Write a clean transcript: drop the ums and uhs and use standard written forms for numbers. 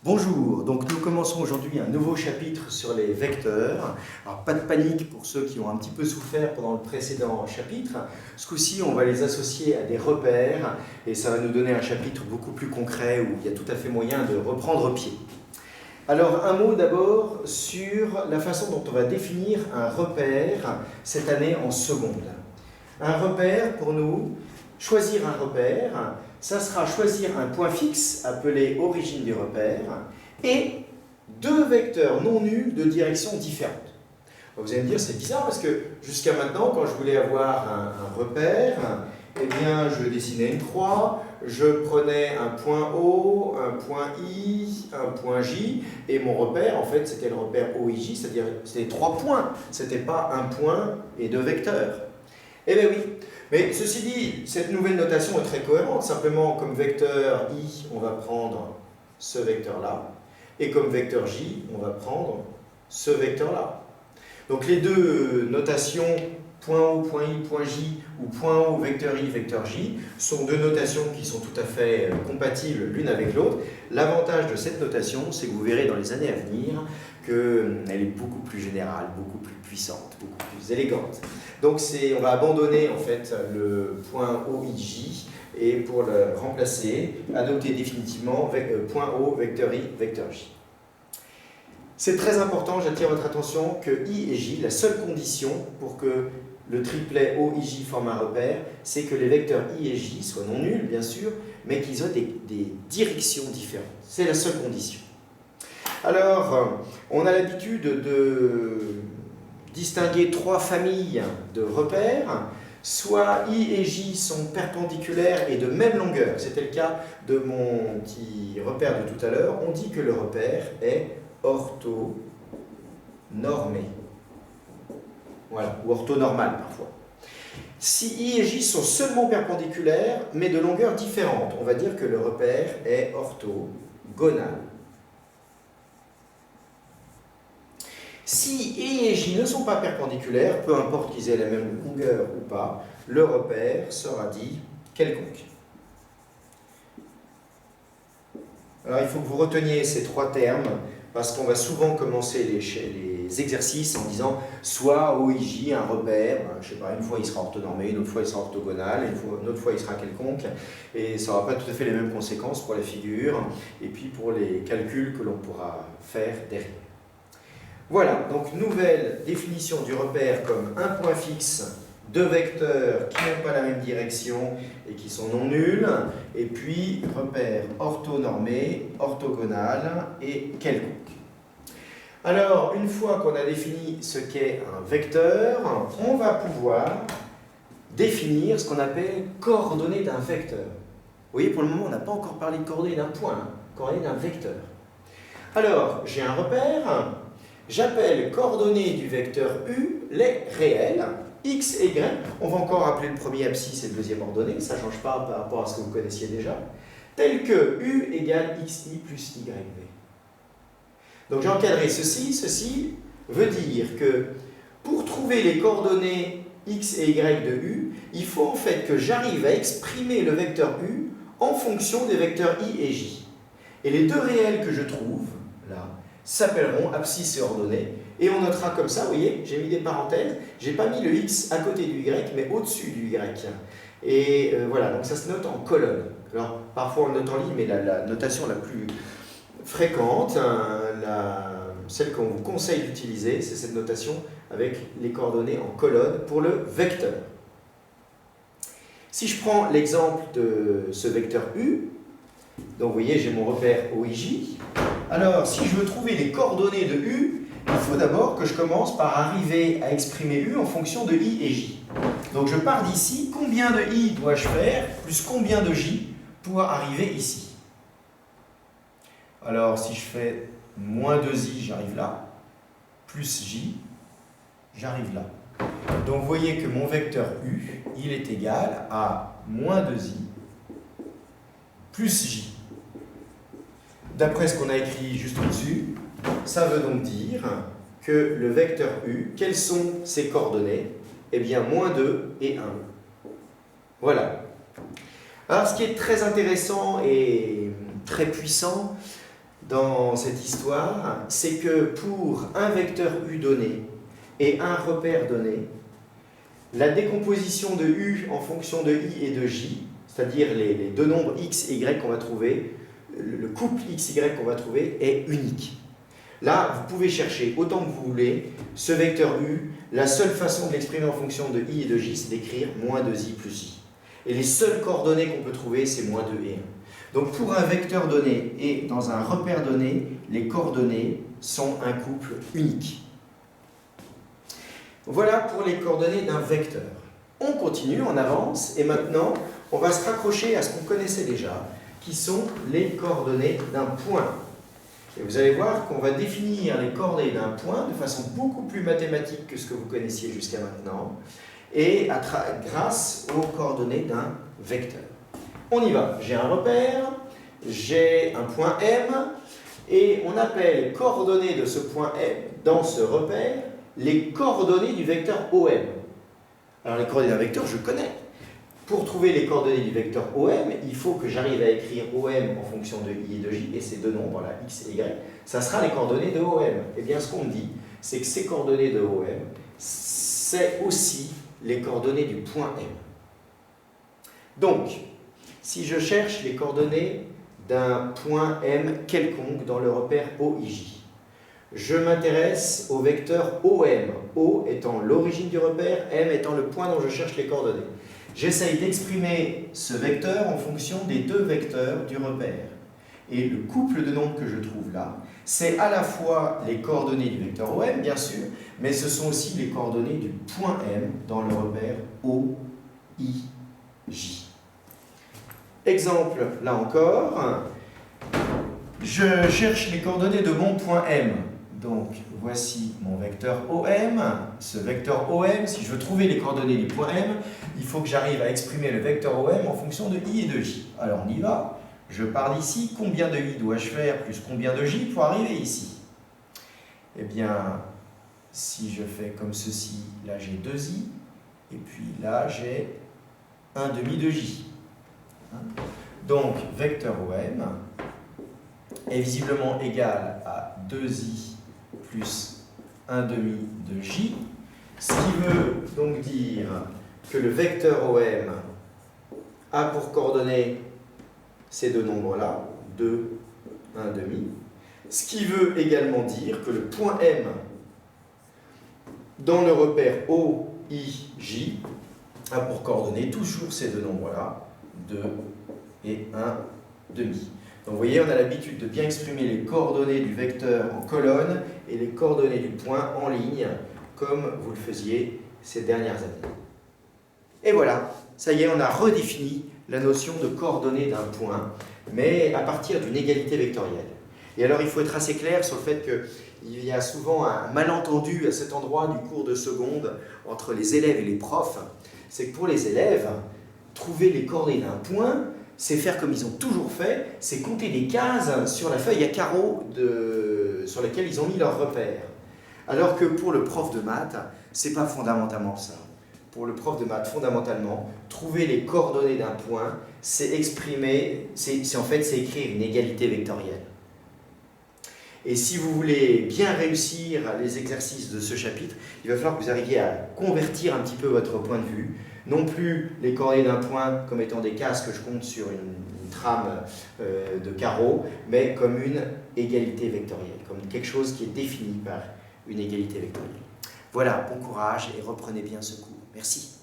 Bonjour, donc nous commençons aujourd'hui un nouveau chapitre sur les vecteurs. Alors pas de panique pour ceux qui ont un petit peu souffert pendant le précédent chapitre. Ce coup-ci, on va les associer à des repères et ça va nous donner un chapitre beaucoup plus concret où il y a tout à fait moyen de reprendre pied. Alors un mot d'abord sur la façon dont on va définir un repère cette année en seconde. Un repère pour nous, choisir un repère, ça sera choisir un point fixe appelé origine du repère et deux vecteurs non nuls de direction différente. Vous allez me dire c'est bizarre parce que jusqu'à maintenant quand je voulais avoir un repère, eh bien je dessinais une croix, je prenais un point O, un point I, un point J et mon repère en fait c'était le repère OIJ, c'est-à-dire c'était 3 points, c'était pas un point et deux vecteurs. Eh bien oui, mais ceci dit, cette nouvelle notation est très cohérente. Simplement, comme vecteur I, on va prendre ce vecteur-là. Et comme vecteur J, on va prendre ce vecteur-là. Donc les deux notations, point O, point I, point J, ou point O, vecteur I, vecteur J, sont deux notations qui sont tout à fait compatibles l'une avec l'autre. L'avantage de cette notation, c'est que vous verrez dans les années à venir qu'elle est beaucoup plus générale, beaucoup plus puissante, beaucoup plus élégante. Donc on va abandonner en fait le point OIJ et pour le remplacer, adopter définitivement point O, vecteur I, vecteur J. C'est très important, j'attire votre attention que I et J, la seule condition pour que le triplet OIJ forme un repère, c'est que les vecteurs I et J soient non nuls, bien sûr, mais qu'ils aient des directions différentes. C'est la seule condition. Alors, on a l'habitude de distinguer trois familles de repères. Soit I et J sont perpendiculaires et de même longueur. C'était le cas de mon petit repère de tout à l'heure. On dit que le repère est orthonormé. Voilà, ou orthonormal parfois. Si I et J sont seulement perpendiculaires, mais de longueur différente, on va dire que le repère est orthogonal. Si I et J ne sont pas perpendiculaires, peu importe qu'ils aient la même longueur ou pas, le repère sera dit quelconque. Alors il faut que vous reteniez ces trois termes, parce qu'on va souvent commencer les exercices en disant soit OIJ, un repère, je ne sais pas, une fois il sera orthonormé, une autre fois il sera orthogonal, une autre fois il sera quelconque, et ça n'aura pas tout à fait les mêmes conséquences pour la figure, et puis pour les calculs que l'on pourra faire derrière. Voilà, donc nouvelle définition du repère comme un point fixe, deux vecteurs qui n'ont pas la même direction et qui sont non nuls, et puis repère orthonormé, orthogonal et quelconque. Alors, une fois qu'on a défini ce qu'est un vecteur, on va pouvoir définir ce qu'on appelle coordonnées d'un vecteur. Vous voyez, pour le moment, on n'a pas encore parlé de coordonnées d'un point, coordonnées d'un vecteur. Alors, j'ai un repère. J'appelle coordonnées du vecteur U les réels, x et y. On va encore appeler le premier abscisse et le deuxième ordonnée, ça ne change pas par rapport à ce que vous connaissiez déjà, tel que U égale xi plus yv. Donc j'ai encadré ceci. Ceci veut dire que pour trouver les coordonnées x et y de U, il faut en fait que j'arrive à exprimer le vecteur U en fonction des vecteurs i et j. Et les deux réels que je trouve, là, s'appelleront abscisse et ordonnée, et on notera comme ça, vous voyez, j'ai mis des parenthèses, j'ai pas mis le x à côté du y, mais au-dessus du y. Et voilà, donc ça se note en colonne. Alors, parfois on note en ligne, mais la notation la plus fréquente, celle qu'on vous conseille d'utiliser, c'est cette notation avec les coordonnées en colonne pour le vecteur. Si je prends l'exemple de ce vecteur U, donc vous voyez, j'ai mon repère OIJ. Alors, si je veux trouver les coordonnées de U, il faut d'abord que je commence par arriver à exprimer U en fonction de I et J. Donc je pars d'ici, combien de I dois-je faire, plus combien de J pour arriver ici. Alors, si je fais moins 2I, j'arrive là, plus J, j'arrive là. Donc vous voyez que mon vecteur U, il est égal à moins 2I plus J. D'après ce qu'on a écrit juste au-dessus, ça veut donc dire que le vecteur U, quelles sont ses coordonnées? Eh bien, moins 2 et 1. Voilà. Alors, ce qui est très intéressant et très puissant, dans cette histoire, c'est que pour un vecteur U donné et un repère donné, la décomposition de U en fonction de I et de J, c'est-à-dire les deux nombres X et Y qu'on va trouver, le couple X, Y qu'on va trouver est unique. Là, vous pouvez chercher autant que vous voulez ce vecteur U. La seule façon de l'exprimer en fonction de I et de J, c'est d'écrire moins 2I plus J. Et les seules coordonnées qu'on peut trouver, c'est moins 2 et 1. Donc pour un vecteur donné et dans un repère donné, les coordonnées sont un couple unique. Voilà pour les coordonnées d'un vecteur. On continue, on avance, et maintenant, on va se raccrocher à ce qu'on connaissait déjà, qui sont les coordonnées d'un point. Et vous allez voir qu'on va définir les coordonnées d'un point de façon beaucoup plus mathématique que ce que vous connaissiez jusqu'à maintenant, et grâce aux coordonnées d'un vecteur. On y va. J'ai un repère, j'ai un point M, et on appelle coordonnées de ce point M dans ce repère les coordonnées du vecteur OM. Alors les coordonnées d'un vecteur, je connais. Pour trouver les coordonnées du vecteur OM, il faut que j'arrive à écrire OM en fonction de I et de J, et ces deux nombres, là, X et Y, ça sera les coordonnées de OM. Eh bien, ce qu'on me dit, c'est que ces coordonnées de OM, c'est aussi les coordonnées du point M. Donc, si je cherche les coordonnées d'un point M quelconque dans le repère OIJ, je m'intéresse au vecteur OM, O étant l'origine du repère, M étant le point dont je cherche les coordonnées. J'essaye d'exprimer ce vecteur en fonction des deux vecteurs du repère. Et le couple de nombres que je trouve là, c'est à la fois les coordonnées du vecteur OM, bien sûr, mais ce sont aussi les coordonnées du point M dans le repère OIJ. Exemple, là encore, je cherche les coordonnées de mon point M. Donc, voici mon vecteur OM. Ce vecteur OM, si je veux trouver les coordonnées du point M, il faut que j'arrive à exprimer le vecteur OM en fonction de I et de J. Alors, on y va. Je pars d'ici. Combien de I dois-je faire plus combien de J pour arriver ici? Eh bien, si je fais comme ceci, là j'ai 2I, et puis là j'ai 1/2 de J. Donc, vecteur OM est visiblement égal à 2I plus 1/2 de J, ce qui veut donc dire que le vecteur OM a pour coordonnées ces deux nombres-là, 2, 1/2, ce qui veut également dire que le point M dans le repère OIJ a pour coordonnées toujours ces deux nombres-là, 2 et 1/2. Donc vous voyez, on a l'habitude de bien exprimer les coordonnées du vecteur en colonne et les coordonnées du point en ligne, comme vous le faisiez ces dernières années. Et voilà, ça y est, on a redéfini la notion de coordonnées d'un point, mais à partir d'une égalité vectorielle. Et alors il faut être assez clair sur le fait qu'il y a souvent un malentendu à cet endroit du cours de seconde entre les élèves et les profs. C'est que pour les élèves, trouver les coordonnées d'un point, c'est faire comme ils ont toujours fait, c'est compter des cases sur la feuille à carreaux sur laquelle ils ont mis leurs repères. Alors que pour le prof de maths, c'est pas fondamentalement ça. Pour le prof de maths, fondamentalement, trouver les coordonnées d'un point, c'est exprimer, en fait, c'est écrire une égalité vectorielle. Et si vous voulez bien réussir les exercices de ce chapitre, il va falloir que vous arriviez à convertir un petit peu votre point de vue. Non plus les coordonnées d'un point comme étant des cases que je compte sur une trame de carreaux, mais comme une égalité vectorielle, comme quelque chose qui est défini par une égalité vectorielle. Voilà, bon courage et reprenez bien ce cours. Merci.